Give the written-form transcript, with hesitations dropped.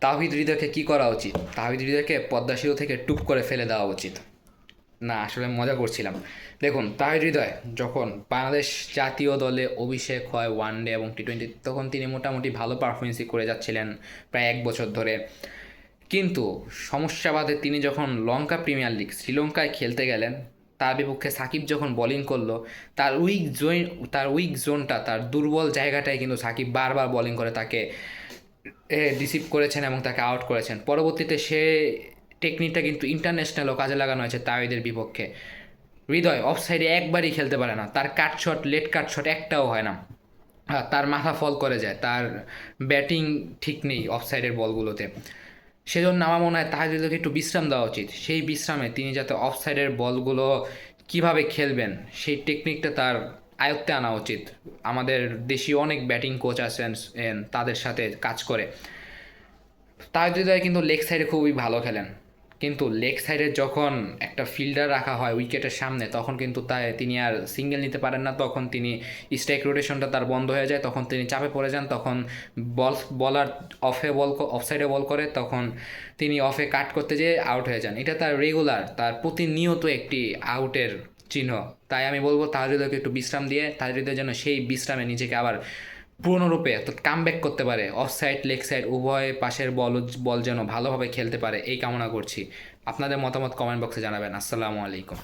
তাওহিদ হৃদয়কে কী করা উচিত? তাওহিদ হৃদয়কে পদ্মা সেতু থেকে টুপ করে ফেলে দেওয়া উচিত। না, আসলে মজা করছিলাম। দেখুন, তাহির হৃদয় যখন বাংলাদেশ জাতীয় দলে অভিষেক হয় ওয়ানডে এবং টি-20, তখন তিনি মোটামুটি ভালো পারফরমেন্সই করে যাচ্ছিলেন প্রায় 1 বছর ধরে। কিন্তু সমস্যা বাদে তিনি যখন লঙ্কা প্রিমিয়ার লিগ শ্রীলঙ্কায় খেলতে গেলেন, তার বিপক্ষে সাকিব যখন বোলিং করলো, তার উইক জোনটা, তার দুর্বল জায়গাটায় কিন্তু সাকিব বারবার বোলিং করে তাকে ডিসিভ করেছেন এবং তাকে আউট করেছেন। পরবর্তীতে সে টেকনিকটা কিন্তু ইন্টারন্যাশনালও কাজে লাগানো হয়েছে তাওহিদের বিপক্ষে। হৃদয় অফ সাইডে একবারই খেলতে পারে না, তার কাট শট, লেট কাট শট একটাও হয় না। তার মাথা ফল করে যায়, তার ব্যাটিং ঠিক নেই অফ সাইডের বলগুলোতে। সেজন্য আমার মনে হয় তাহিদকে একটু বিশ্রাম দেওয়া উচিত। সেই বিশ্রামে তিনি যাতে অফ সাইডের বলগুলো কিভাবে খেলবেন সেই টেকনিকটা তার আয়ত্তে আনা উচিত। আমাদের দেশীয় অনেক ব্যাটিং কোচ আছেন, তাদের সাথে কাজ করে। তাহিদ কিন্তু লেগ সাইডে খুবই ভালো খেলেন, কিন্তু লেগ সাইডে যখন একটা ফিল্ডার রাখা হয় উইকেটের সামনে, তখন কিন্তু তিনি আর সিঙ্গেল নিতে পারেন না। তখন তিনি স্ট্রাইক রোটেশনটা তার বন্ধ হয়ে যায়, তখন তিনি চাপে পড়ে যান। তখন বলার অফ সাইডে বল করে, তখন তিনি অফে কাট করতে যেয়ে আউট হয়ে যান। এটা তার রেগুলার, তার প্রতিনিয়ত একটি আউটের চিহ্ন। তাই আমি বলবো তাহিদকে একটু বিশ্রাম দিয়ে, তাহিদ যেন সেই বিশ্রামে নিজেকে আবার পূর্ণরূপে কামব্যাক করতে পারে, অফ সাইড লেগ সাইড উভয় পাশের বল যেন ভালোভাবে খেলতে পারে, এই কামনা করছি। আপনাদের মতামত কমেন্ট বক্সে জানাবেন। আসসালামু আলাইকুম।